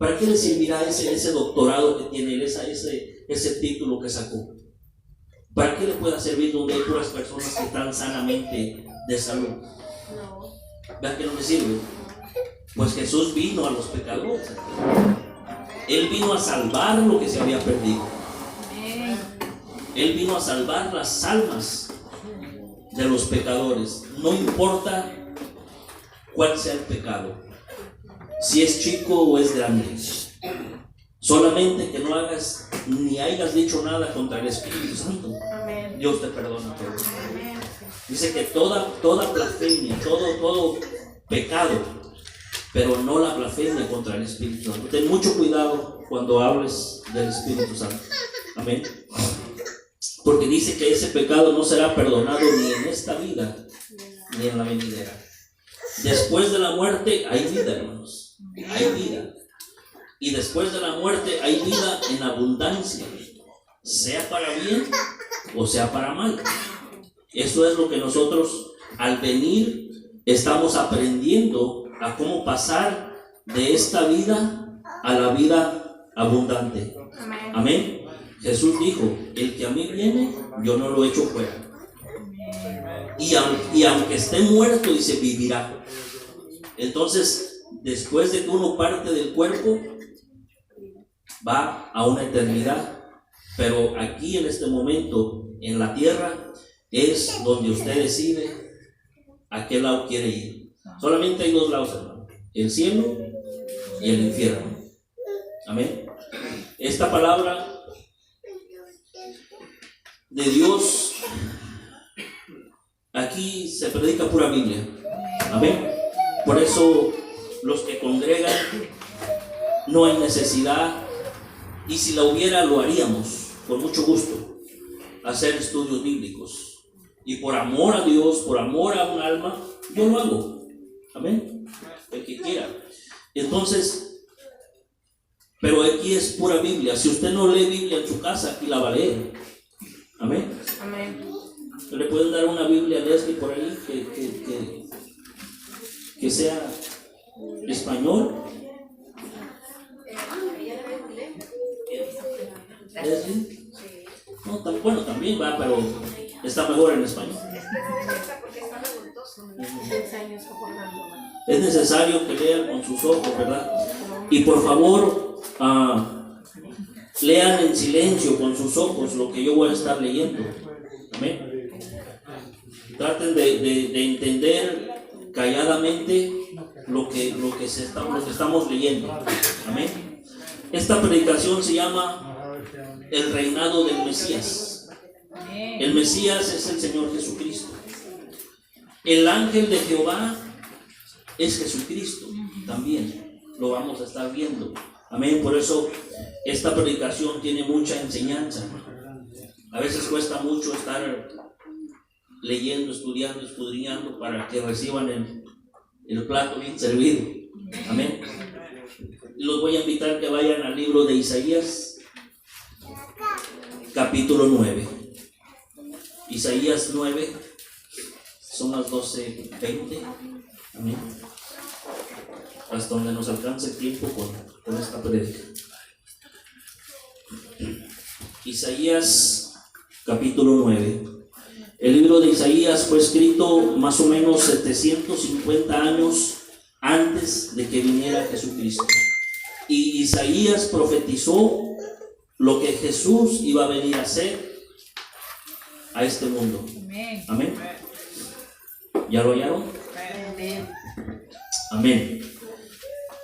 ¿Para qué le servirá ese doctorado que tiene él, ese título que sacó? ¿Para qué le puede servir donde hay puras personas que están sanamente de salud? ¿Vean que no le sirve? Pues Jesús vino a los pecadores. Él vino a salvar lo que se había perdido. Él vino a salvar las almas de los pecadores. No importa cuál sea el pecado, si es chico o es grande. Solamente que no hagas ni hayas dicho nada contra el Espíritu Santo. Amén. Dios te perdona todo. Amén. Dice que toda blasfemia, todo pecado, pero no la blasfemia contra el Espíritu Santo. Ten mucho cuidado cuando hables del Espíritu Santo. Amén. Porque dice que ese pecado no será perdonado ni en esta vida ni en la venidera. Después de la muerte hay vida, hermanos. Hay vida. Y después de la muerte hay vida en abundancia, sea para bien o sea para mal. Eso es lo que nosotros al venir estamos aprendiendo a cómo pasar de esta vida a la vida abundante. Amén. Jesús dijo: el que a mí viene, yo no lo echo fuera. Y aunque esté muerto, dice, vivirá. Entonces, después de que uno parte del cuerpo, va a una eternidad. Pero aquí en este momento, en la tierra, es donde usted decide a qué lado quiere ir. Solamente hay dos lados, hermano: el cielo y el infierno. Amén. Esta palabra de Dios, aquí se predica pura Biblia. Amén. Por eso los que congregan, no hay necesidad, y si la hubiera lo haríamos con mucho gusto, hacer estudios bíblicos. Y por amor a Dios, por amor a un alma, yo lo hago. Amén. El que quiera. Entonces, pero aquí es pura Biblia. Si usted no lee Biblia en su casa, aquí la va a leer. Amén. Amén. Le pueden dar una Biblia a Leslie por ahí que sea español. ¿Leslie? No, bueno, también va, pero está mejor en español. Es necesario que lean con sus ojos, ¿verdad? Y por favor, lean en silencio con sus ojos lo que yo voy a estar leyendo. Amén. Traten de entender calladamente lo que estamos leyendo. Amén. Esta predicación se llama el reinado del Mesías. El Mesías es el Señor Jesucristo. El ángel de Jehová es Jesucristo también. Lo vamos a estar viendo. Amén. Por eso esta predicación tiene mucha enseñanza. A veces cuesta mucho estar leyendo, estudiando, escudriñando para que reciban el plato bien servido. Amén. Y los voy a invitar a que vayan al libro de Isaías, capítulo 9. Isaías 9, son las 12:20. Amén. Hasta donde nos alcance el tiempo con esta prédica. Isaías capítulo 9. El libro de Isaías fue escrito más o menos 750 años antes de que viniera Jesucristo. Y Isaías profetizó lo que Jesús iba a venir a hacer a este mundo. Amén. ¿Ya lo hallaron? Amén.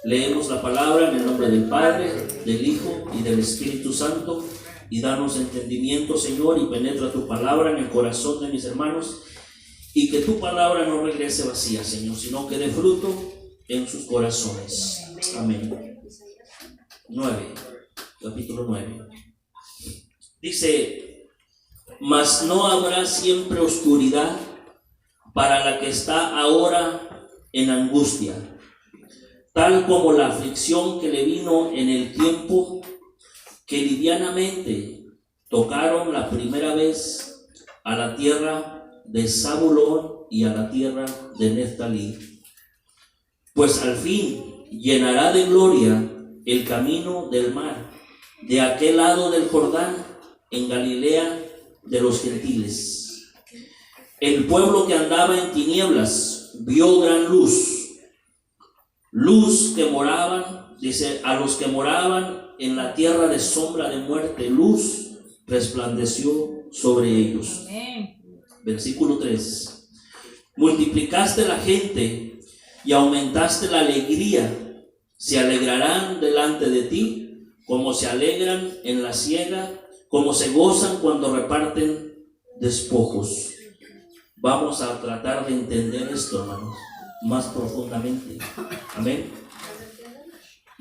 Leemos la palabra en el nombre del Padre, del Hijo y del Espíritu Santo. Y danos entendimiento, Señor, y penetra tu palabra en el corazón de mis hermanos, y que tu palabra no regrese vacía, Señor, sino que dé fruto en sus corazones. Amén. 9, capítulo 9. Dice: mas no habrá siempre oscuridad para la que está ahora en angustia, tal como la aflicción que le vino en el tiempo que livianamente tocaron la primera vez a la tierra de Zabulón y a la tierra de Neftalí. Pues al fin llenará de gloria el camino del mar, de aquel lado del Jordán, en Galilea de los gentiles. El pueblo que andaba en tinieblas vio gran luz, luz que moraban, dice, a los que moraban en la tierra de sombra de muerte, luz resplandeció sobre ellos. Amén. Versículo 3. Multiplicaste la gente y aumentaste la alegría. Se alegrarán delante de ti, como se alegran en la siega, como se gozan cuando reparten despojos. Vamos a tratar de entender esto, hermanos, más profundamente. Amén.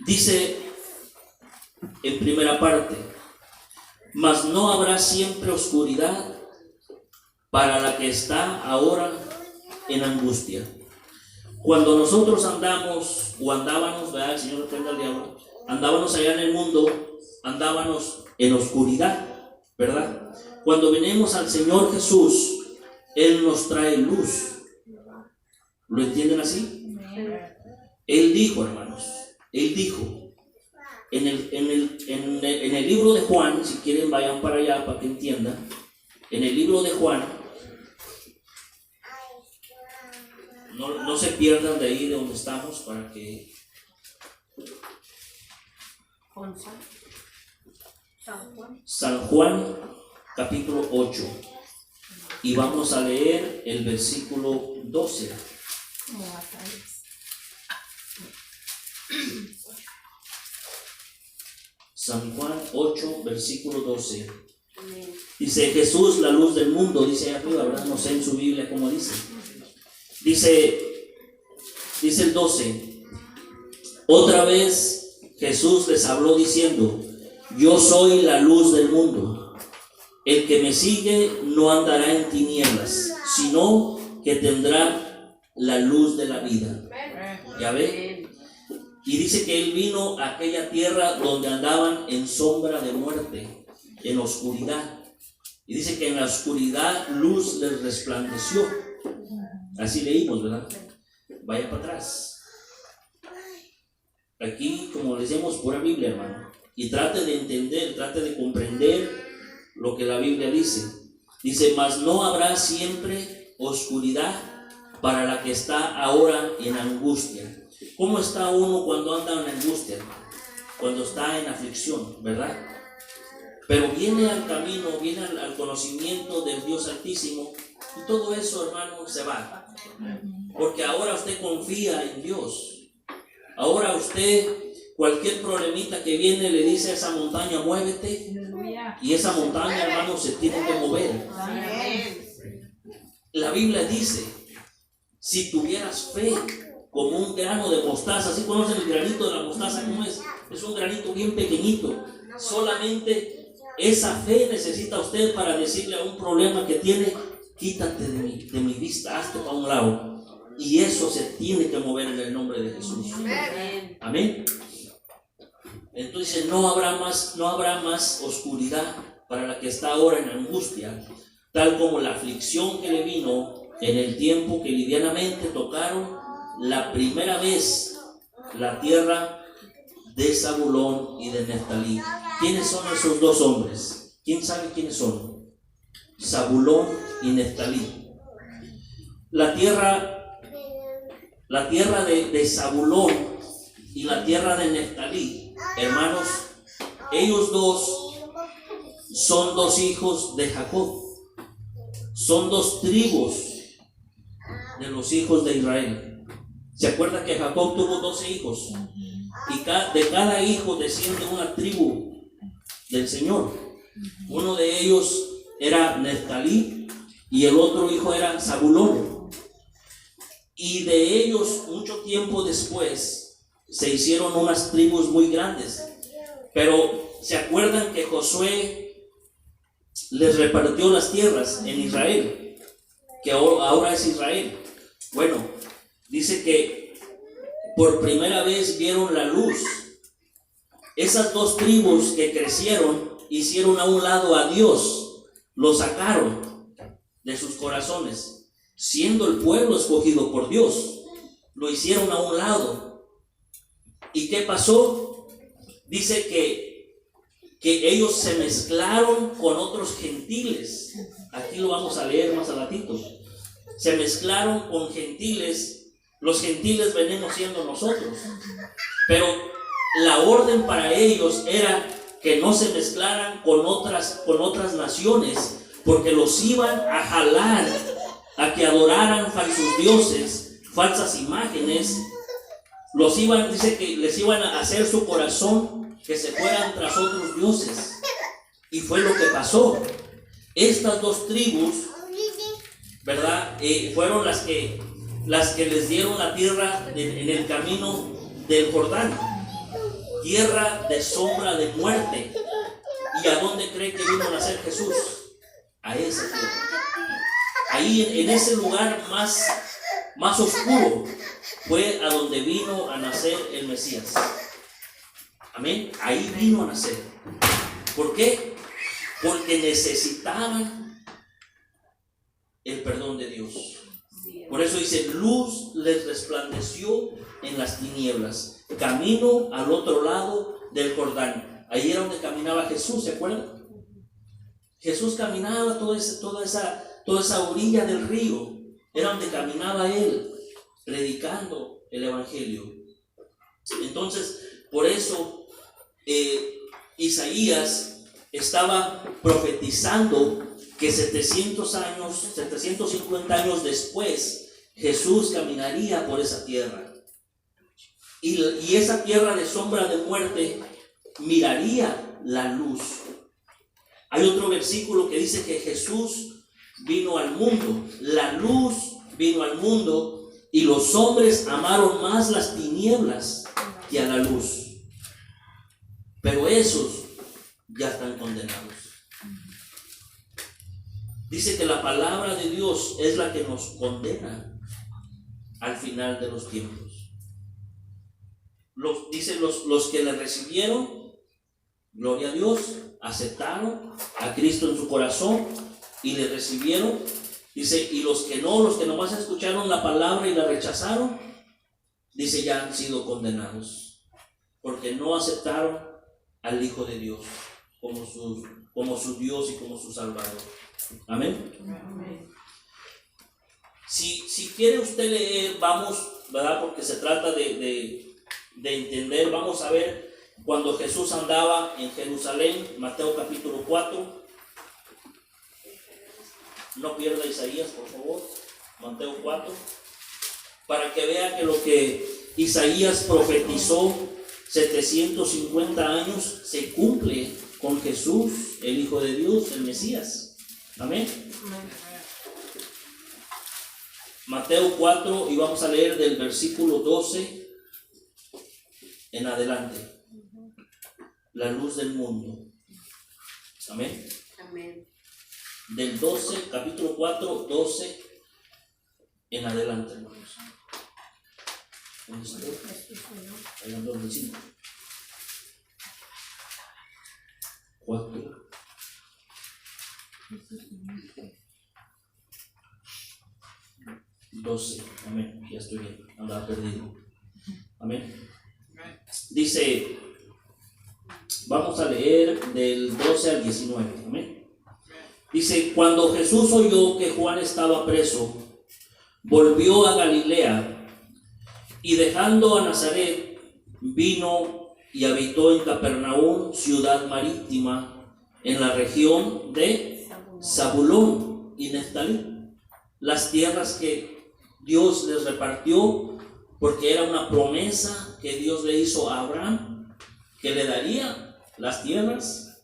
Dice en primera parte: mas no habrá siempre oscuridad para la que está ahora en angustia. Cuando nosotros andamos o andábamos, ¿verdad? El Señor reprenda al diablo, andábamos allá en el mundo, andábamos en oscuridad, ¿verdad? Cuando venimos al Señor Jesús, Él nos trae luz. ¿Lo entienden así? Él dijo, hermanos, Él dijo en el libro de Juan, si quieren vayan para allá para que entiendan. En el libro de Juan, no se pierdan de ahí de donde estamos para que... San Juan capítulo 8, y vamos a leer el versículo 12. San Juan 8, versículo 12. Dice: Jesús, la luz del mundo, dice ahí arriba, ¿verdad? No sé en su Biblia cómo dice. Dice el 12: otra vez Jesús les habló diciendo: yo soy la luz del mundo. El que me sigue no andará en tinieblas, sino que tendrá la luz de la vida. ¿Ya ve? Y dice que Él vino a aquella tierra donde andaban en sombra de muerte, en oscuridad. Y dice que en la oscuridad luz les resplandeció. Así leímos, ¿verdad? Vaya para atrás. Aquí, como les decimos, pura Biblia, hermano. Y trate de entender, trate de comprender lo que la Biblia dice. Dice: mas no habrá siempre oscuridad para la que está ahora en angustia. ¿Cómo está uno cuando anda en angustia, hermano? Cuando está en aflicción, ¿verdad? Pero viene al camino, viene al conocimiento del Dios Altísimo, y todo eso, hermano, se va. Porque ahora usted confía en Dios. Ahora usted, cualquier problemita que viene, le dice a esa montaña: muévete. Y esa montaña, hermano, se tiene que mover. La Biblia dice: si tuvieras fe como un grano de mostaza. ¿Sí conocen el granito de la mostaza? ¿Cómo es? Es un granito bien pequeñito. Solamente esa fe necesita usted para decirle a un problema que tiene: quítate de mi vista, hazte para un lado. Y eso se tiene que mover en el nombre de Jesús. Amén. Entonces no habrá más oscuridad para la que está ahora en angustia, tal como la aflicción que le vino en el tiempo que livianamente tocaron la primera vez la tierra de Zabulón y de Neftalí. ¿Quiénes son esos dos hombres? ¿Quién sabe quiénes son? Zabulón y Neftalí. La tierra de Zabulón y la tierra de Neftalí, hermanos, ellos dos son dos hijos de Jacob. Son dos tribus de los hijos de Israel. ¿Se acuerda que Jacob tuvo 12 hijos? Y de cada hijo desciende una tribu del Señor. Uno de ellos era Neftalí y el otro hijo era Zabulón. Y de ellos, mucho tiempo después, se hicieron unas tribus muy grandes. Pero ¿se acuerdan que Josué les repartió las tierras en Israel? Que ahora es Israel. Bueno, dice que por primera vez vieron la luz. Esas dos tribus que crecieron hicieron a un lado a Dios, lo sacaron de sus corazones, siendo el pueblo escogido por Dios, lo hicieron a un lado. ¿Y qué pasó? dice que ellos se mezclaron con otros gentiles. Aquí lo vamos a leer más al ratito. Se mezclaron con gentiles. Los gentiles venimos siendo nosotros. Pero la orden para ellos era que no se mezclaran con otras naciones, porque los iban a jalar a que adoraran falsos dioses, falsas imágenes. Dice que les iban a hacer su corazón que se fueran tras otros dioses. Y fue lo que pasó. Estas dos tribus, ¿verdad? Fueron las que les dieron la tierra en el camino del Jordán. Tierra de sombra de muerte. ¿Y a dónde cree que vino a nacer Jesús? A esa tierra. Ahí en ese lugar más oscuro fue a donde vino a nacer el Mesías. Amén. Ahí vino a nacer. ¿Por qué? Porque necesitaban el perdón de Dios. Por eso dice, luz les resplandeció en las tinieblas, camino al otro lado del Jordán. Ahí era donde caminaba Jesús, ¿se acuerdan? Jesús caminaba toda esa orilla del río. Era donde caminaba él, predicando el evangelio. Entonces, por eso Isaías estaba profetizando que 750 años después Jesús caminaría por esa tierra, y esa tierra de sombra de muerte miraría la luz. Hay otro versículo que dice que Jesús vino al mundo, la luz vino al mundo, y los hombres amaron más las tinieblas que a la luz. Pero esos ya están condenados. Dice que la palabra de Dios es la que nos condena al final de los tiempos. Dice los que le recibieron, gloria a Dios, aceptaron a Cristo en su corazón y le recibieron. Dice, y los que nomás escucharon la palabra y la rechazaron, dice, ya han sido condenados, porque no aceptaron al Hijo de Dios como su Dios y como su Salvador. Amén. Amén. Si quiere usted leer, vamos, ¿verdad? Porque se trata de entender. Vamos a ver cuando Jesús andaba en Jerusalén, Mateo capítulo 4. No pierda Isaías, por favor. Mateo 4. Para que vea que lo que Isaías profetizó 750 años se cumple con Jesús, el Hijo de Dios, el Mesías. Amén. Mateo 4, y vamos a leer del versículo 12 en adelante. La luz del mundo. Amén. Amén. Del 12, capítulo 4, 12 en adelante, hermanos. Ahí ando el 5. 4. Amén. Ya estoy bien. Andaba perdido. Amén. Dice, vamos a leer del 12 al 19. Amén. Dice, cuando Jesús oyó que Juan estaba preso, volvió a Galilea, y dejando a Nazaret, vino y habitó en Capernaum, ciudad marítima, en la región de Zabulón y Neftalí, las tierras que Dios les repartió, porque era una promesa que Dios le hizo a Abraham, que le daría las tierras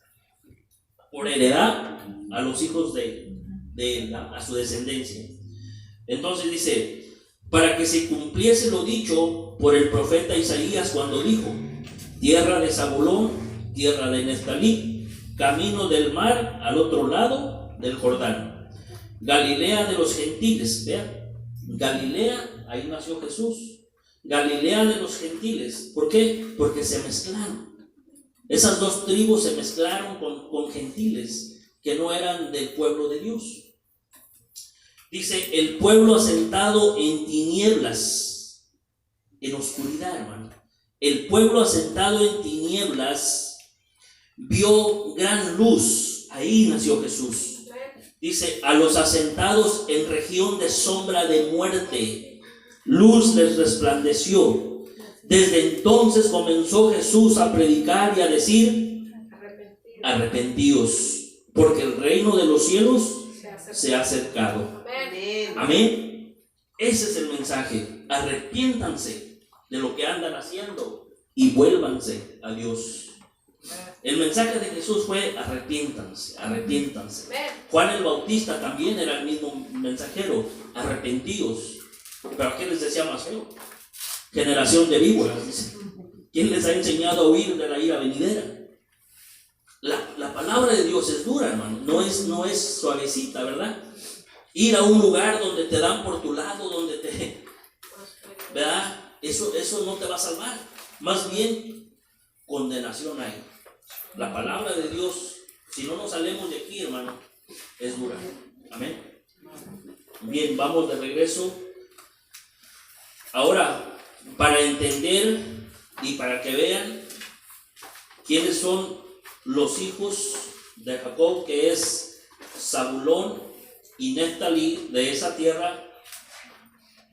por heredad a los hijos a su descendencia. Entonces dice, para que se cumpliese lo dicho por el profeta Isaías cuando dijo, tierra de Zabulón, tierra de Neftalí, camino del mar al otro lado del Jordán, Galilea de los gentiles. Vean, Galilea, ahí nació Jesús. Galilea de los gentiles. ¿Por qué? Porque se mezclaron. Esas dos tribus se mezclaron con gentiles que no eran del pueblo de Dios. Dice, el pueblo asentado en tinieblas, en oscuridad, hermano. El pueblo asentado en tinieblas tinieblas, vio gran luz. Ahí nació Jesús. Dice, a los asentados en región de sombra de muerte, luz les resplandeció. Desde entonces comenzó Jesús a predicar y a decir, arrepentíos, porque el reino de los cielos se ha acercado. Amén. Ese es el mensaje. Arrepiéntanse de lo que andan haciendo y vuélvanse a Dios. El mensaje de Jesús fue arrepiéntanse, arrepiéntanse. Juan el Bautista también era el mismo mensajero, arrepentíos. Pero ¿a qué les decía más feo? Generación de víboras, dice. ¿Quién les ha enseñado a huir de la ira venidera? La palabra de Dios es dura, hermano, no es suavecita, ¿verdad? Ir a un lugar donde te dan por tu lado, donde te... ¿verdad? Eso no te va a salvar. Más bien, condenación hay. La palabra de Dios, si no nos salemos de aquí, hermano, es dura. Amén. Bien, vamos de regreso. Ahora, para entender y para que vean quiénes son los hijos de Jacob, que es Zabulón y Neftalí, de esa tierra,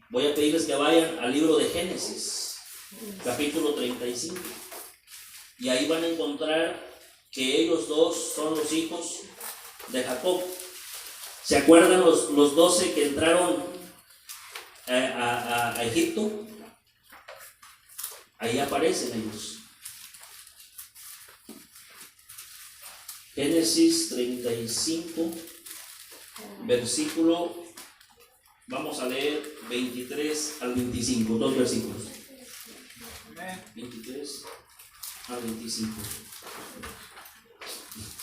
voy a pedirles que vayan al libro de Génesis, capítulo 35. Y ahí van a encontrar que ellos dos son los hijos de Jacob. ¿Se acuerdan los 12 que entraron a Egipto? Ahí aparecen ellos. Génesis 35, versículo, vamos a leer 23 al 25, dos versículos. 23 al 25.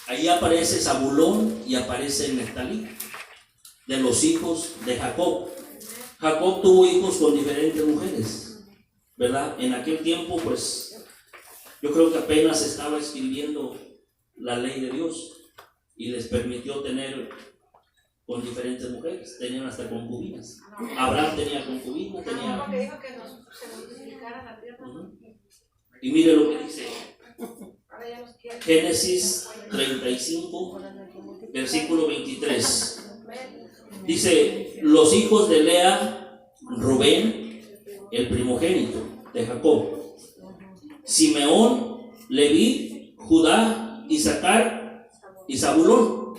Ahí aparece Zabulón y aparece Neftalí, de los hijos de Jacob. Jacob tuvo hijos con diferentes mujeres, ¿verdad? En aquel tiempo, pues, yo creo que apenas estaba escribiendo la ley de Dios y les permitió tener con diferentes mujeres. Tenían hasta concubinas. Abraham tenía concubinas, tenía... Porque dijo que se multiplicara la tierra. Y mire lo que dice Génesis 35, versículo 23. Dice, los hijos de Lea, Rubén, el primogénito de Jacob, Simeón, Leví, Judá, Isaacar y Zabulón.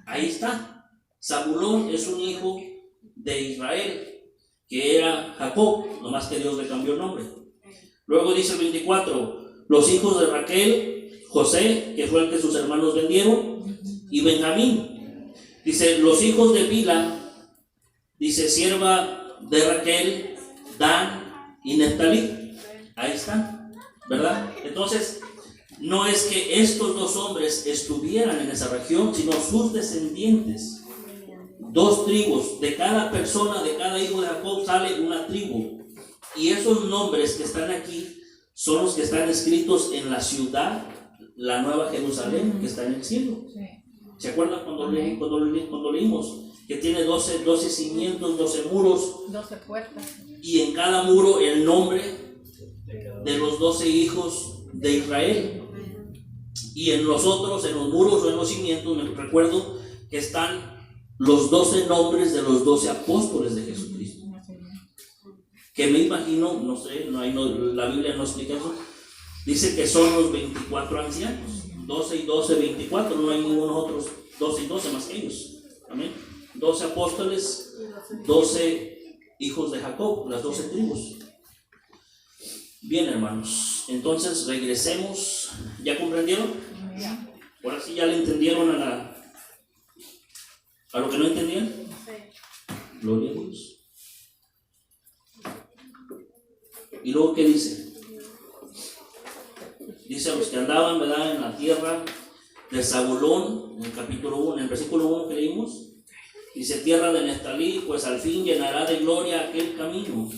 Ahí está. Zabulón es un hijo de Israel, que era Jacob, nomás que Dios le cambió el nombre. Luego dice el 24, los hijos de Raquel, José, que fue el que sus hermanos vendieron, y Benjamín. Dice, los hijos de Bila, dice, sierva de Raquel, Dan y Neftalí. Ahí están, ¿verdad? Entonces, no es que estos dos hombres estuvieran en esa región, sino sus descendientes. Dos tribus, de cada persona, de cada hijo de Jacob sale una tribu. Y esos nombres que están aquí son los que están escritos en la ciudad, la Nueva Jerusalén, que está en el cielo. ¿Se acuerdan cuando leímos que tiene 12 cimientos, 12 muros? 12 puertas. Y en cada muro el nombre de los 12 hijos de Israel. Y en los otros, en los muros o en los cimientos, me recuerdo que están los 12 nombres de los 12 apóstoles de Jesucristo. Que me imagino, no sé, la Biblia no explica eso. Dice que son los 24 ancianos, 12 y 12, 24, no hay ninguno otros 12 y 12 más que ellos. Amén. 12 apóstoles, 12 hijos de Jacob, las 12 tribus. Bien, hermanos, entonces regresemos. ¿Ya comprendieron? Ahora sí ya le entendieron a lo que no entendían. Gloria a Dios. ¿Y luego qué dice? Dice a los que andaban, ¿verdad?, en la tierra de Zabulón, en el capítulo 1, en el versículo 1 que leímos, dice, tierra de Neftalí, pues al fin llenará de gloria aquel camino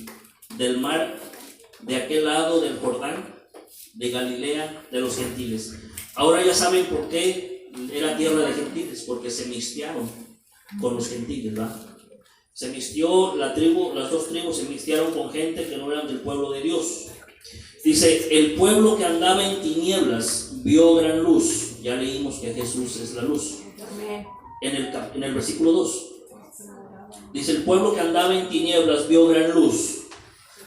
del mar, de aquel lado del Jordán, de Galilea, de los gentiles. Ahora ya saben por qué era tierra de gentiles, porque se mixtearon con los gentiles, ¿verdad? Se mixtió las dos tribus se mixtearon con gente que no eran del pueblo de Dios. Dice, el pueblo que andaba en tinieblas vio gran luz. Ya leímos que Jesús es la luz. En el versículo 2. Dice, el pueblo que andaba en tinieblas vio gran luz.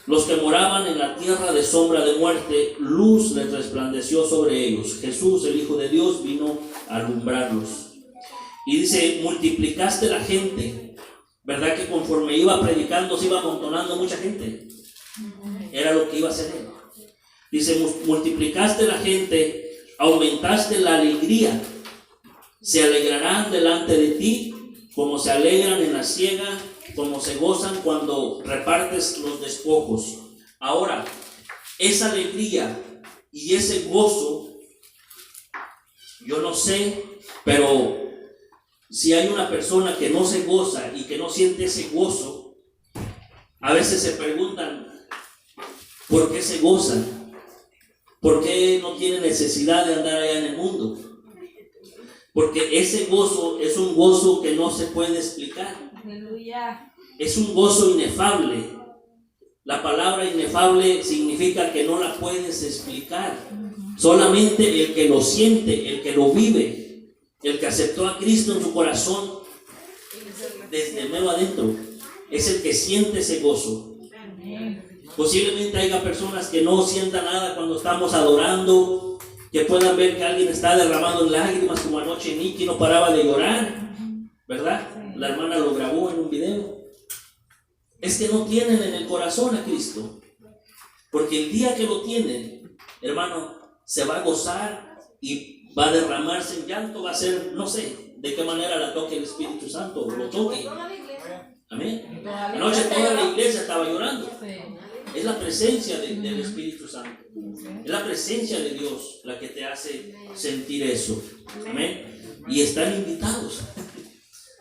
Los que moraban en la tierra de sombra de muerte, luz les resplandeció sobre ellos. Jesús, el Hijo de Dios, vino a alumbrarlos. Y dice, multiplicaste la gente. ¿Verdad que conforme iba predicando se iba amontonando mucha gente? Era lo que iba a hacer él. Dice, multiplicaste la gente, aumentaste la alegría. Se alegrarán delante de ti, como se alegran en la siega, como se gozan cuando repartes los despojos. Ahora, esa alegría y ese gozo, yo no sé, pero si hay una persona que no se goza y que no siente ese gozo, a veces se preguntan, ¿por qué se gozan? ¿Por qué no tiene necesidad de andar allá en el mundo? Porque ese gozo es un gozo que no se puede explicar. Aleluya. Es un gozo inefable. La palabra inefable significa que no la puedes explicar. Solamente el que lo siente, el que lo vive, el que aceptó a Cristo en su corazón desde mero adentro, es el que siente ese gozo. Posiblemente haya personas que no sientan nada cuando estamos adorando, que puedan ver que alguien está derramando lágrimas, como anoche Nicky no paraba de llorar, ¿verdad? La hermana lo grabó en un video. Es que no tienen en el corazón a Cristo, porque el día que lo tienen, hermano, se va a gozar y va a derramarse en llanto, va a ser, no sé de qué manera la toque el Espíritu Santo, o lo toque. Amén. Anoche toda la iglesia estaba llorando. Es la presencia del Espíritu Santo. Es la presencia de Dios la que te hace sentir eso. Amén. Y están invitados.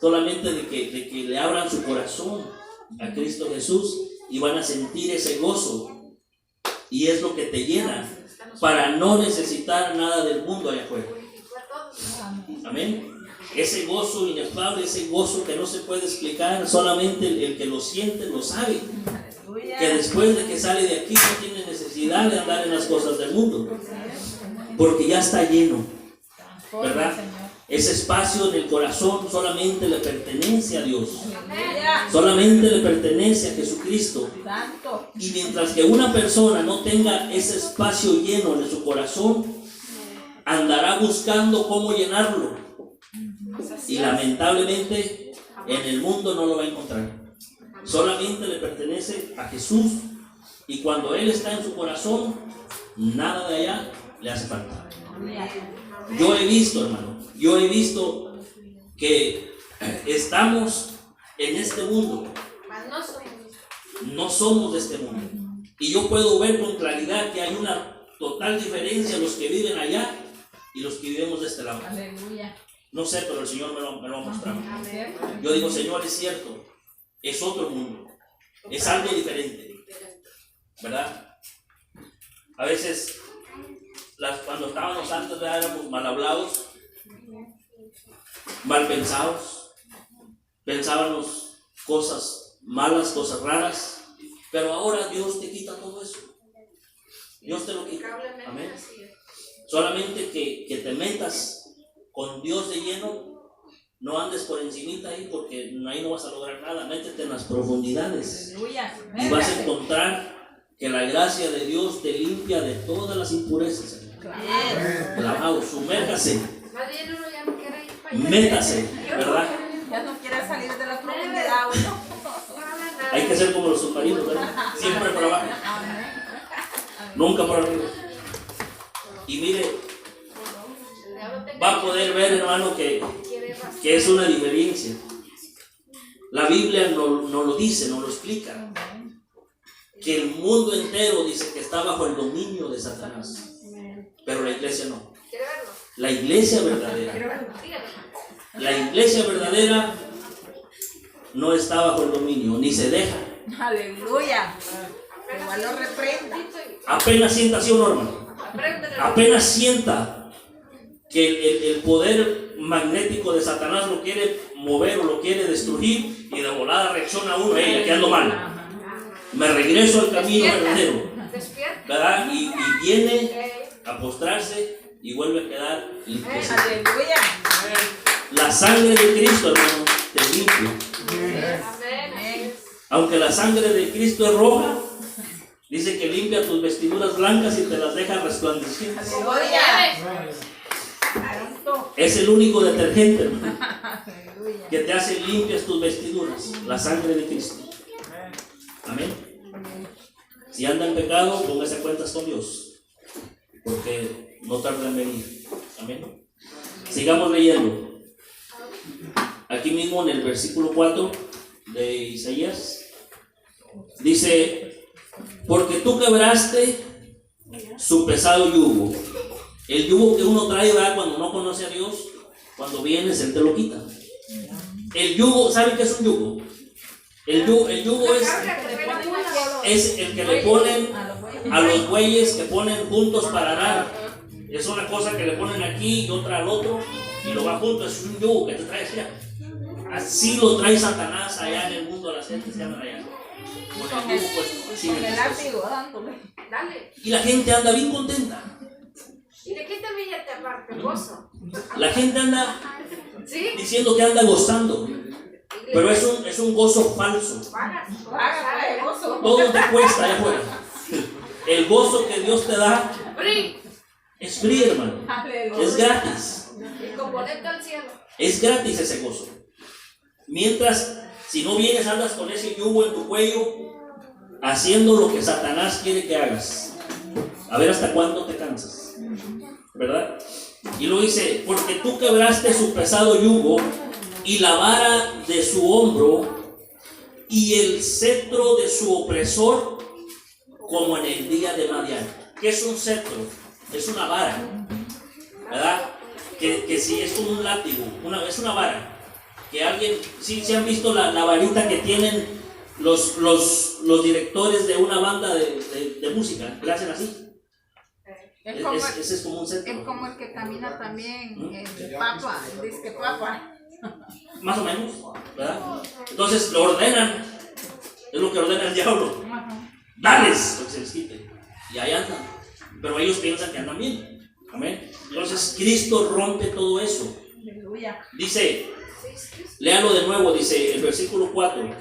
Solamente de que le abran su corazón a Cristo Jesús y van a sentir ese gozo. Y es lo que te llena para no necesitar nada del mundo allá afuera. Amén. Ese gozo inefable, ese gozo que no se puede explicar, solamente el que lo siente lo sabe. Que después de que sale de aquí no tiene necesidad de andar en las cosas del mundo, porque ya está lleno, ¿verdad? Ese espacio en el corazón solamente le pertenece a Dios, solamente le pertenece a Jesucristo. Y mientras que una persona no tenga ese espacio lleno en su corazón, andará buscando cómo llenarlo, y lamentablemente en el mundo no lo va a encontrar. Solamente le pertenece a Jesús, y cuando Él está en su corazón, nada de allá le hace falta. Yo he visto, hermano, que estamos en este mundo, no somos de este mundo, y yo puedo ver con claridad que hay una total diferencia los que viven allá y los que vivimos de este lado. No sé, pero el Señor me lo ha mostrado. Yo digo, Señor, es cierto. Es otro mundo, es algo diferente, ¿verdad? A veces, cuando estábamos antes, éramos mal hablados, mal pensados, pensábamos cosas malas, cosas raras, pero ahora Dios te quita todo eso. Dios te lo quita. Amén. Solamente que te metas con Dios de lleno. No andes por encimita ahí, porque ahí no vas a lograr nada. Métete en las profundidades y vas a encontrar que la gracia de Dios te limpia de todas las impurezas. Claro. Sumérjase, métase, ¿verdad? Ya no quiere salir de la profundidad, ¿no? Hay que ser como los submarinos, ¿verdad? Siempre por abajo, nunca por arriba. Y mire, va a poder ver, hermano, que es una diferencia. La Biblia nos lo dice, nos lo explica, que el mundo entero dice que está bajo el dominio de Satanás, pero la iglesia no. La iglesia verdadera no está bajo el dominio, ni se deja. Aleluya. Igual lo reprenda. Apenas sienta, ¿sí o no, hermano? Apenas sienta que el poder magnético de Satanás lo quiere mover o lo quiere destruir, y de volada reacciona uno, aquí ando mal, me regreso al camino verdadero. ¿verdad? Y viene a postrarse y vuelve a quedar limpio. Aleluya. La sangre de Cristo, hermano, te limpia. Aunque la sangre de Cristo es roja, dice que limpia tus vestiduras blancas y te las deja resplandecientes. Es el único detergente, hermano, que te hace limpias tus vestiduras, la sangre de Cristo. Amén. Si anda en pecado, póngase a cuentas con Dios, porque no tarda en venir. Amén. Sigamos leyendo. Aquí mismo en el versículo 4 de Isaías dice: porque tú quebraste su pesado yugo. El yugo que uno trae, ¿verdad? Cuando no conoce a Dios, cuando vienes, Él te lo quita. El yugo, ¿saben qué es un yugo? El yugo es el que le ponen a los bueyes que ponen juntos para arar. Es una cosa que le ponen aquí y otra al otro y lo va junto. Es un yugo que te trae allá. Así lo trae Satanás allá en el mundo a las gentes que andan allá. Con el yugo puesto, así en el pescuezo. Y la gente anda bien contenta. ¿Y de qué también ya te aparte el gozo? La gente anda diciendo que anda gozando, pero es un gozo falso. Todo te cuesta allá afuera. El gozo que Dios te da es free, hermano. Es gratis. Es gratis ese gozo. Mientras, si no vienes, andas con ese yugo en tu cuello, haciendo lo que Satanás quiere que hagas. A ver hasta cuándo te cansas, ¿verdad? Y luego dice: porque tú quebraste su pesado yugo y la vara de su hombro y el cetro de su opresor, como en el día de Madián. ¿Qué es un cetro? Es una vara, ¿verdad? Que si es como un látigo, es una vara. Que alguien, si han visto la varita que tienen los directores de una banda de música, que la hacen así. Ese es como un cetro. Es como el que camina también, el papa, el disque papa. Más o menos, ¿verdad? Entonces lo ordenan, es lo que ordena el diablo. Dales, lo que se les quite. Y ahí andan. Pero ellos piensan que andan bien. Amén. Entonces Cristo rompe todo eso. Dice, léalo de nuevo, dice el versículo 4.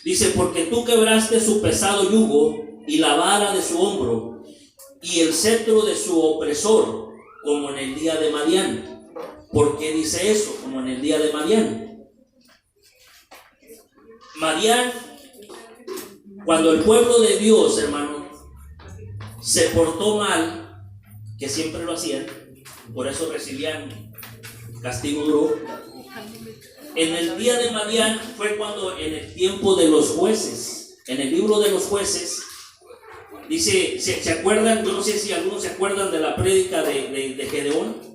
Dice: porque tú quebraste su pesado yugo y la vara de su hombro y el cetro de su opresor, como en el día de Madián. ¿Por qué dice eso? Como en el día de Madián. Madián, cuando el pueblo de Dios, hermano, se portó mal, que siempre lo hacían, por eso recibían castigo duro. En el día de Madián fue cuando, en el tiempo de los jueces, en el libro de los jueces, dice, ¿se acuerdan? Yo no sé si algunos se acuerdan de la prédica de Gedeón.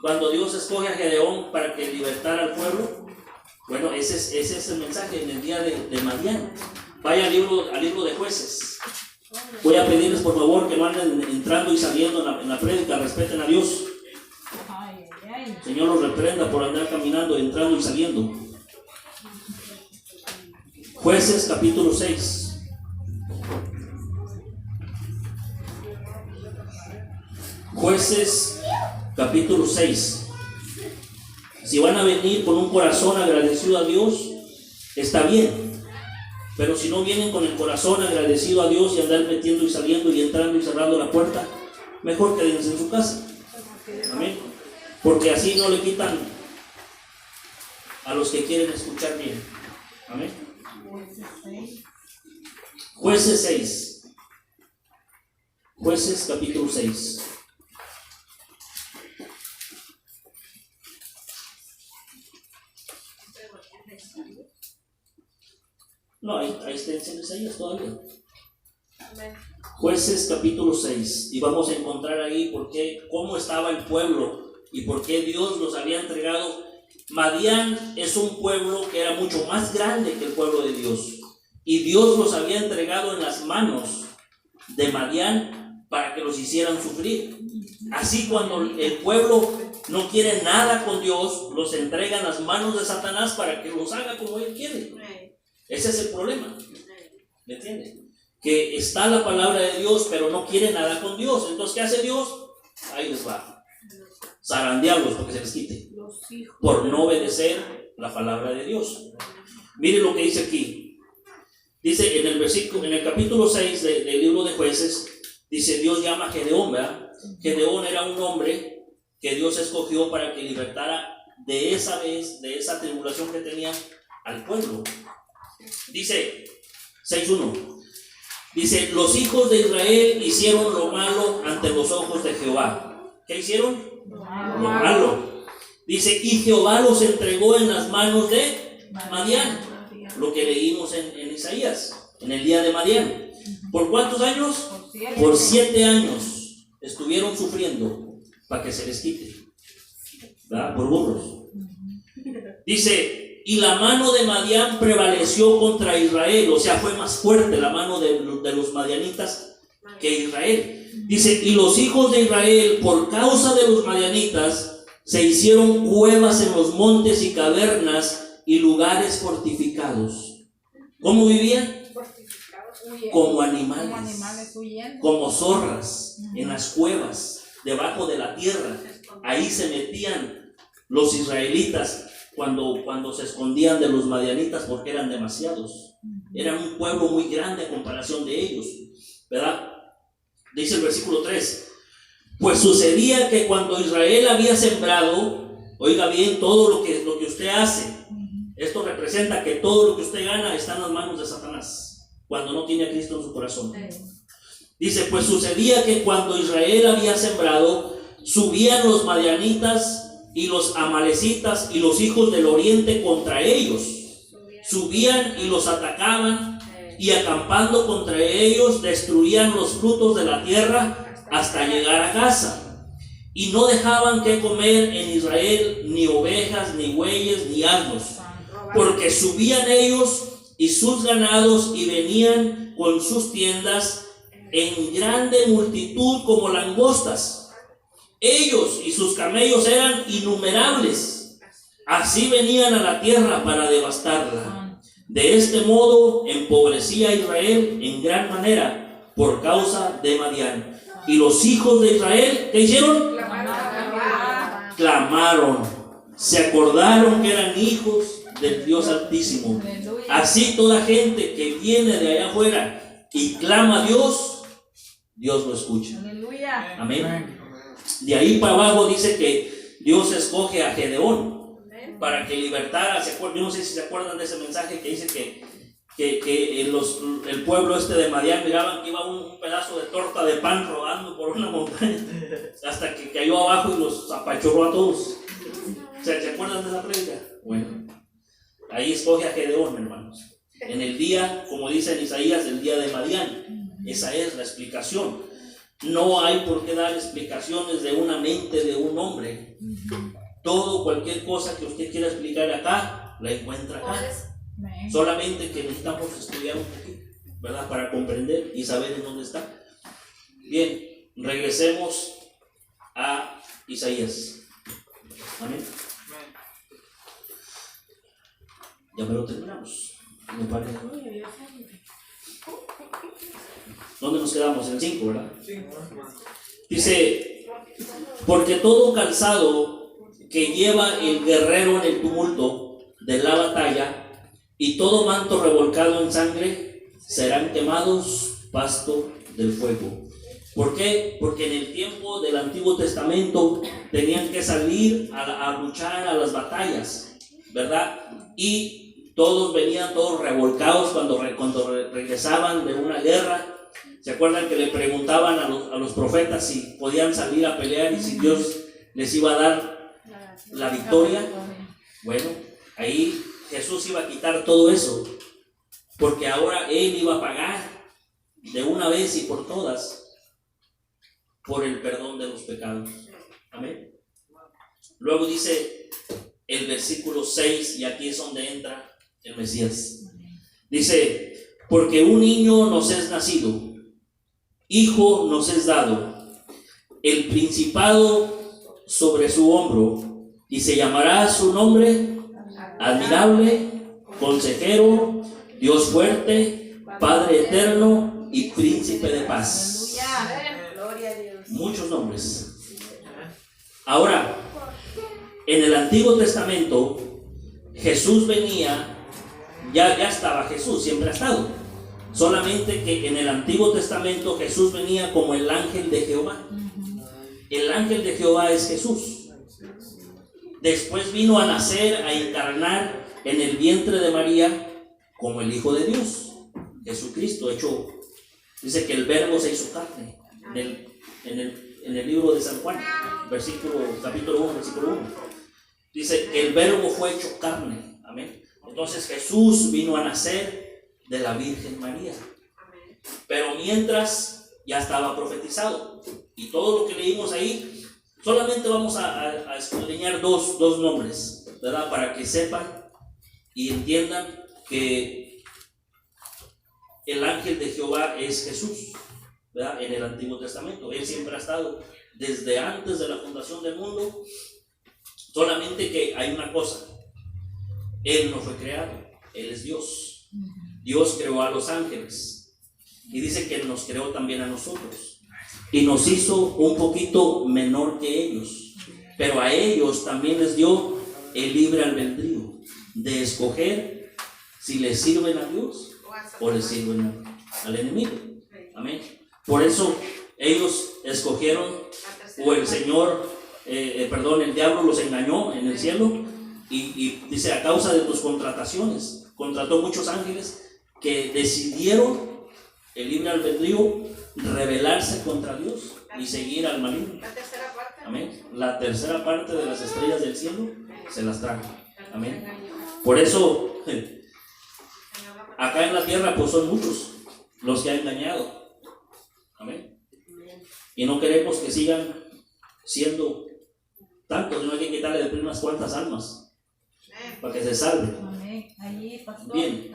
Cuando Dios escoge a Gedeón para que libertara al pueblo. Bueno, ese es el mensaje en el día de Madián. Vaya al libro de jueces. Voy a pedirles por favor que no anden entrando y saliendo en la prédica, respeten a Dios. Señor los reprenda por andar caminando, entrando y saliendo. Jueces capítulo 6. Jueces capítulo 6. Si van a venir con un corazón agradecido a Dios, está bien. Pero si no vienen con el corazón agradecido a Dios y andar metiendo y saliendo y entrando y cerrando la puerta, mejor quédense en su casa. Amén. Porque así no le quitan a los que quieren escuchar bien. Amén. Jueces 6. Jueces capítulo 6. No, ahí está en Isaías todavía. Jueces capítulo 6. Y vamos a encontrar ahí cómo estaba el pueblo y por qué Dios los había entregado. Madián es un pueblo que era mucho más grande que el pueblo de Dios. Y Dios los había entregado en las manos de Madián para que los hicieran sufrir. Así, cuando el pueblo no quiere nada con Dios, los entrega en las manos de Satanás para que los haga como él quiere. Ese es el problema. ¿Me entiendes? que está la palabra de Dios, pero no quiere nada con Dios. Entonces, ¿qué hace Dios? Ahí les va. Zarandearlos porque se les quite. Por no obedecer la palabra de Dios. Mire lo que dice aquí. Dice en el capítulo 6 del libro de Jueces, dice, Dios llama a Gedeón, ¿verdad? Gedeón era un hombre que Dios escogió para que libertara de esa tribulación que tenía al pueblo. Dice 6:1. Dice, los hijos de Israel hicieron lo malo ante los ojos de Jehová. ¿Qué hicieron? Lo malo. Dice, y Jehová los entregó en las manos de Madián. Lo que leímos en Isaías, en el día de Madián. ¿Por cuántos años? Por 7 años estuvieron sufriendo para que se les quite, ¿verdad? Por burros. Dice, y la mano de Madián prevaleció contra Israel, o sea, fue más fuerte la mano de los madianitas que Israel. Dice, y los hijos de Israel, por causa de los madianitas, se hicieron cuevas en los montes y cavernas y lugares fortificados. ¿Cómo vivían? Como animales, como zorras, en las cuevas, debajo de la tierra. Ahí se metían los israelitas cuando se escondían de los madianitas, porque eran demasiados. Eran un pueblo muy grande en comparación de ellos, ¿verdad? Dice el versículo 3: pues sucedía que cuando Israel había sembrado, oiga bien, todo lo que usted hace, esto representa que todo lo que usted gana está en las manos de Satanás, cuando no tiene a Cristo en su corazón. Dice, pues sucedía que cuando Israel había sembrado, subían los madianitas y los amalecitas y los hijos del oriente contra ellos. Subían y los atacaban, y acampando contra ellos destruían los frutos de la tierra hasta llegar a Gaza. Y no dejaban que comer en Israel ni ovejas, ni bueyes, ni asnos, porque subían ellos y sus ganados y venían con sus tiendas en grande multitud como langostas. Ellos y sus camellos eran innumerables. Así venían a la tierra para devastarla. De este modo empobrecía a Israel en gran manera por causa de Madián. Y los hijos de Israel, ¿qué hicieron? Clamaron. Se acordaron que eran hijos del Dios Altísimo. Así toda gente que viene de allá afuera y clama a Dios, Dios lo escucha. Amén. De ahí para abajo dice que Dios escoge a Gedeón para que libertara. Yo no sé si se acuerdan de ese mensaje que dice que el pueblo de Madián miraban que iba un pedazo de torta de pan rodando por una montaña hasta que cayó abajo y los apachurró a todos. ¿Se acuerdan de esa prédica? Bueno, ahí escoge a Gedeón, hermanos. En el día, como dice en Isaías, el día de Madián. Esa es la explicación. No hay por qué dar explicaciones de una mente de un hombre. Cualquier cosa que usted quiera explicar acá, la encuentra acá. Solamente que necesitamos estudiar un poquito, ¿verdad? Para comprender y saber en dónde está. Bien, regresemos a Isaías. Amén. Ya me lo terminamos. Me parece. ¿Dónde nos quedamos? En el 5, ¿verdad? Dice, porque todo calzado que lleva el guerrero en el tumulto de la batalla y todo manto revolcado en sangre serán quemados pasto del fuego. ¿Por qué? Porque en el tiempo del Antiguo Testamento tenían que salir a luchar a las batallas, ¿verdad? Y todos venían todos revolcados cuando regresaban de una guerra. ¿Se acuerdan que le preguntaban a los profetas si podían salir a pelear y si Dios les iba a dar la victoria? Bueno, ahí Jesús iba a quitar todo eso, porque ahora Él iba a pagar de una vez y por todas por el perdón de los pecados. Amén. Luego dice el versículo 6, y aquí es donde entra el Mesías. Dice, porque un niño nos es nacido, hijo nos es dado, el principado sobre su hombro, y se llamará su nombre Admirable, Consejero, Dios fuerte, Padre eterno, y príncipe de paz. Gloria a Dios. Muchos nombres. Ahora, en el Antiguo Testamento, Jesús venía, ya estaba Jesús, siempre ha estado. Solamente que en el Antiguo Testamento Jesús venía como el ángel de Jehová. El ángel de Jehová es Jesús. Después vino a nacer, a encarnar en el vientre de María como el Hijo de Dios, Jesucristo, hecho, dice que el verbo se hizo carne en el libro de San Juan, capítulo 1, versículo 1. Dice que el verbo fue hecho carne. Amén. Entonces Jesús vino a nacer de la Virgen María. Pero mientras ya estaba profetizado. Y todo lo que leímos ahí, solamente vamos a escudriñar dos nombres, ¿verdad? Para que sepan y entiendan que el ángel de Jehová es Jesús, ¿verdad? En el Antiguo Testamento. Él siempre ha estado desde antes de la fundación del mundo. Solamente que hay una cosa: Él no fue creado, Él es Dios. Dios creó a los ángeles y dice que nos creó también a nosotros y nos hizo un poquito menor que ellos, pero a ellos también les dio el libre albedrío de escoger si les sirven a Dios o les sirven al enemigo. Amén. Por eso ellos escogieron, o el Señor, el diablo los engañó en el cielo y dice: a causa de tus contrataciones, contrató muchos ángeles que decidieron el libre albedrío rebelarse contra Dios y seguir al maligno. Amén. La tercera parte de las estrellas del cielo se las trajo. Amén. Por eso acá en la tierra pues son muchos los que han engañado. Amén. Y no queremos que sigan siendo tantos, no hay que quitarle de unas cuantas almas para que se salve. Amén. Allí, pastor, Bien.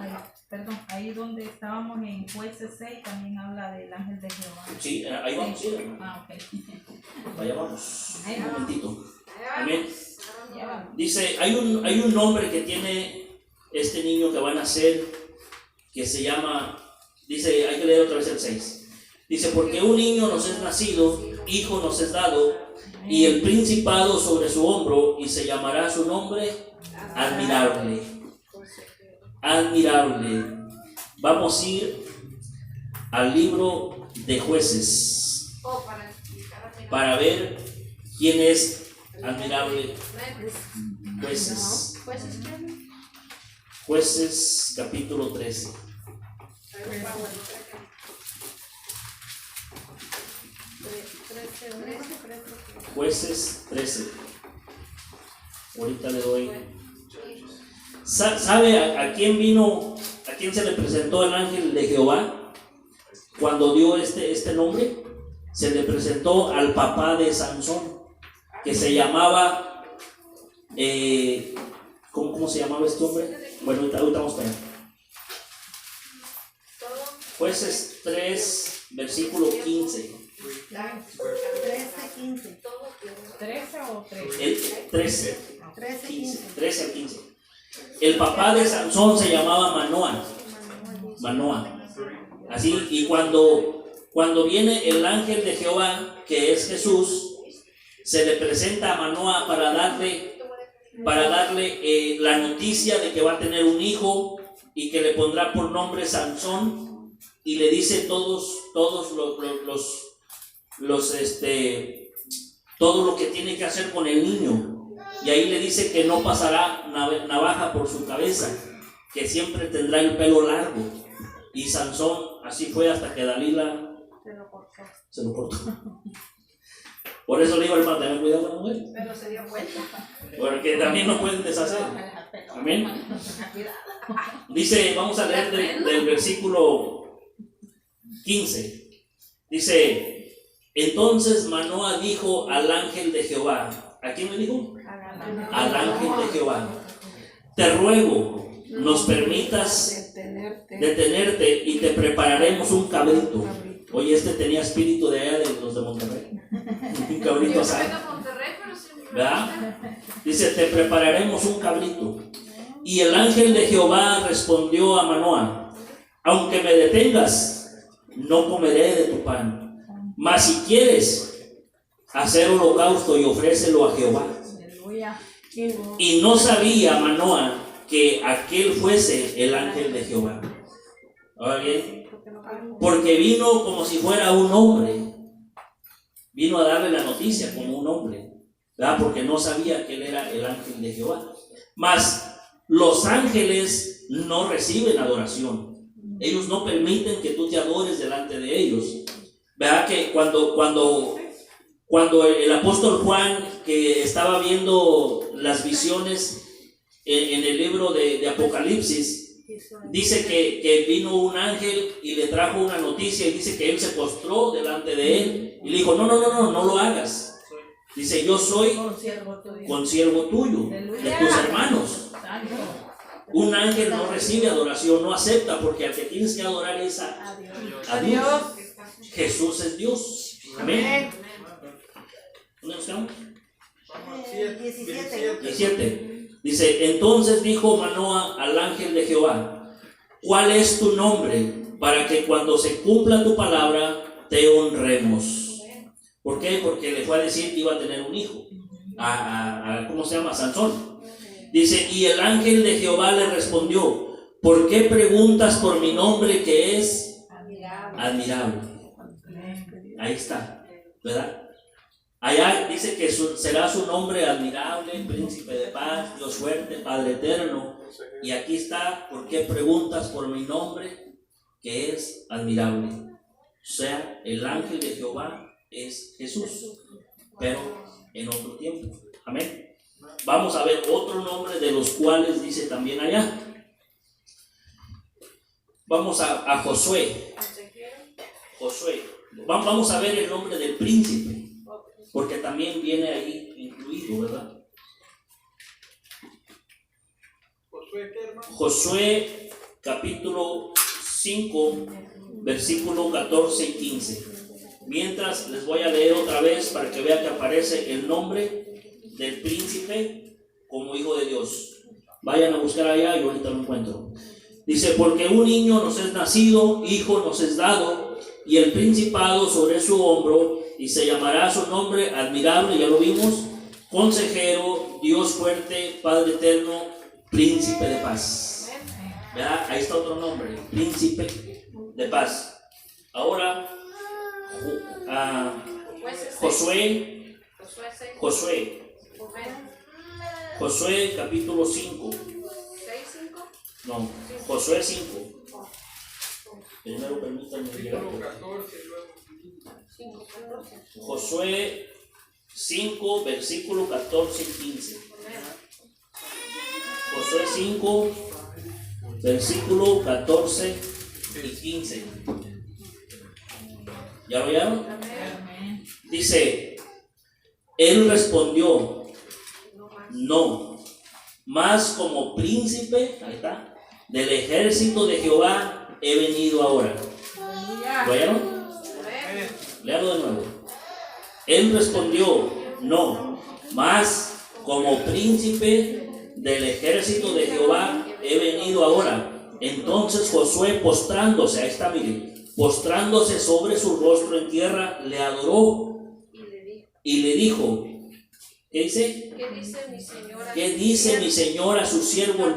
Ahí donde estábamos en Jueces 6 también habla del ángel de Jehová. Sí, ahí vamos. Sí. Vaya, vamos. Un momentito. Amén. Dice, hay un nombre que tiene este niño que va a nacer, que se llama, dice, hay que leer otra vez el 6. Dice: porque un niño nos es nacido, hijo nos es dado, y el principado sobre su hombro, y se llamará su nombre admirable. Admirable. Vamos a ir al libro de Jueces para ver quién es admirable. Jueces capítulo 13. Jueces 13. Ahorita le doy. ¿Sabe a quién vino, a quién se le presentó el ángel de Jehová cuando dio este nombre? Se le presentó al papá de Sansón, que se llamaba, ¿cómo se llamaba este hombre? Bueno, ahorita vamos para allá. Jueces 3, versículo 15. 13, 13 o 13. El 13, 13 al 15. El papá de Sansón se llamaba Manoah. Así, y cuando viene el ángel de Jehová, que es Jesús, se le presenta a Manoah para darle la noticia de que va a tener un hijo y que le pondrá por nombre Sansón, y le dice todos todo lo que tiene que hacer con el niño. Y ahí le dice que no pasará navaja por su cabeza, que siempre tendrá el pelo largo. Y Sansón así fue hasta que Dalila se lo cortó. Por eso le digo al hermano: tengan cuidado con la mujer. Pero se dio cuenta. Porque también no pueden deshacer. Amén. Dice, vamos a leer del versículo 15. Dice: entonces Manoah dijo al ángel de Jehová. ¿A quién le dijo? Al ángel de Jehová: te ruego, nos permitas detenerte y te prepararemos un cabrito. Oye, tenía espíritu de allá de los de Monterrey. Un cabrito asado. ¿Verdad? Dice: te prepararemos un cabrito. Y el ángel de Jehová respondió a Manoah: aunque me detengas, no comeré de tu pan. Mas si quieres hacer holocausto y ofrécelo a Jehová. Y no sabía Manoah que aquel fuese el ángel de Jehová. Ahora bien, porque vino como si fuera un hombre. Vino a darle la noticia como un hombre, ¿verdad? Porque no sabía que él era el ángel de Jehová. Mas los ángeles no reciben adoración. Ellos no permiten que tú te adores delante de ellos. ¿Verdad? Que cuando el apóstol Juan, que estaba viendo las visiones en el libro de Apocalipsis, dice que vino un ángel y le trajo una noticia y dice que él se postró delante de él y le dijo, no lo hagas. Dice, yo soy consiervo tuyo, de tus hermanos. Un ángel no recibe adoración, no acepta, porque al que tienes que adorar es a Dios. Jesús es Dios. Amén. ¿Dónde nos quedamos? 17. Dice, entonces dijo Manoah al ángel de Jehová, ¿cuál es tu nombre? Para que cuando se cumpla tu palabra te honremos. ¿Por qué? Porque le fue a decir que iba a tener un hijo, ¿cómo se llama? Sansón. Dice, y el ángel de Jehová le respondió, ¿por qué preguntas por mi nombre que es admirable? Ahí está, ¿verdad? Allá dice que será su nombre admirable, príncipe de paz, Dios fuerte, Padre eterno. Y aquí está, ¿por qué preguntas por mi nombre que es admirable? O sea, el ángel de Jehová es Jesús, pero en otro tiempo. Amén. Vamos a ver otro nombre de los cuales dice también allá. Vamos a Josué. Vamos a ver el nombre del príncipe, porque también viene ahí incluido, ¿verdad? Josué capítulo 5, versículo 14 y 15. Mientras les voy a leer otra vez para que vean que aparece el nombre del príncipe como hijo de Dios. Vayan a buscar allá y ahorita lo encuentro. Dice, porque un niño nos es nacido, hijo nos es dado, y el principado sobre su hombro, y se llamará su nombre admirable, ya lo vimos, consejero, Dios fuerte, Padre eterno, príncipe de paz. ¿Verdad? Ahí está otro nombre, príncipe de paz. Ahora, Josué capítulo 5. No, Josué 5. Primero permítanme llegar. Josué 5, versículo 14 y 15. Josué 5, versículo 14 y 15. ¿Ya lo oyeron? Dice, él respondió, no, más como príncipe, ahí está, del ejército de Jehová he venido ahora. ¿Lo oyeron? Léalo de nuevo. Él respondió, no, más como príncipe del ejército de Jehová he venido ahora. Entonces Josué, postrándose, ahí está, miren, postrándose sobre su rostro en tierra, le adoró y le dijo, ¿qué dice? ¿Qué dice mi señor a su siervo?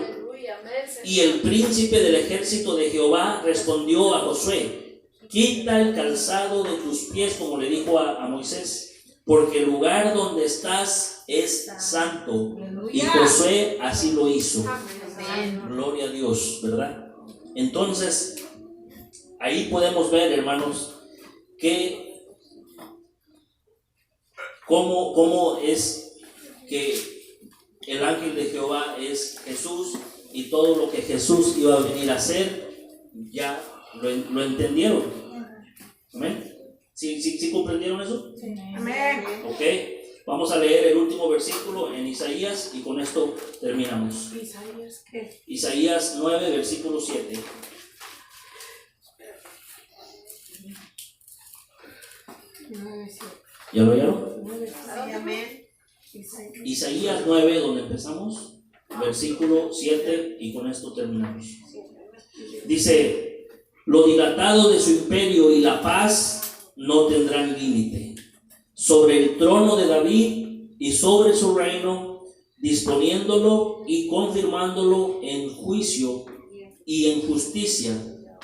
Y el príncipe del ejército de Jehová respondió a Josué, quita el calzado de tus pies, como le dijo a Moisés, porque el lugar donde estás es santo. Y Josué así lo hizo. Gloria a Dios, ¿verdad? Entonces, ahí podemos ver, hermanos, que cómo es que el ángel de Jehová es Jesús, y todo lo que Jesús iba a venir a hacer, ya lo entendieron. ¿Amén? ¿Sí comprendieron eso? Amén. Ok, vamos a leer el último versículo en Isaías y con esto terminamos. ¿Isaías qué? Isaías 9, versículo 7. ¿Ya lo oyeron? Amén. Isaías 9, donde empezamos, versículo 7, y con esto terminamos. Dice, Lo dilatado de su imperio y la paz no tendrán límite. Sobre el trono de David y sobre su reino, disponiéndolo y confirmándolo en juicio y en justicia,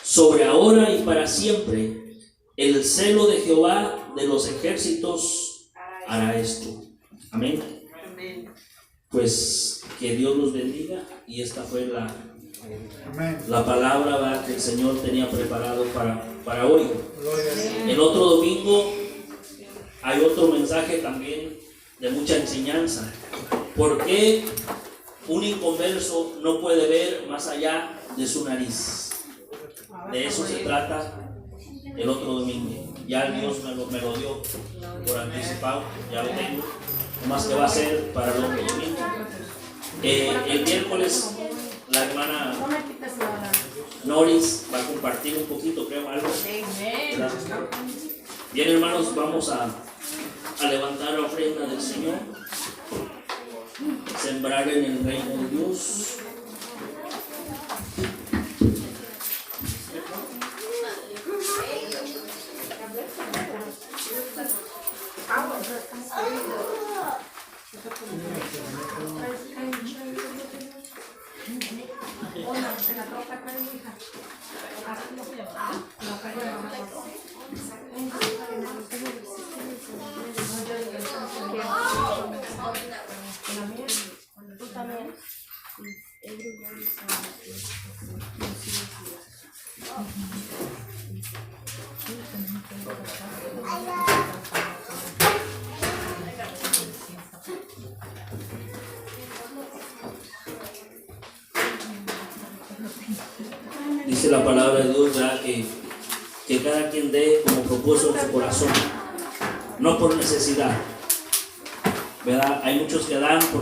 sobre ahora y para siempre. El celo de Jehová de los ejércitos hará esto. Amén. Amén. Pues que Dios los bendiga, y esta fue la palabra, ¿verdad?, que el Señor tenía preparado para hoy. El otro domingo hay otro mensaje también de mucha enseñanza. ¿Por qué un inconverso no puede ver más allá de su nariz? De eso se trata el otro domingo. Ya Dios me lo dio por anticipado, ya lo tengo. Más que va a ser para el otro domingo. El miércoles la hermana Noris va a compartir un poquito, creo, algo. Bien, hermanos, vamos a levantar la ofrenda del Señor, sembrar en el reino de Dios. Dice la palabra de Dios, ¿verdad?, que cada quien dé como propuso en su corazón, no por necesidad, ¿verdad? Hay muchos que dan porque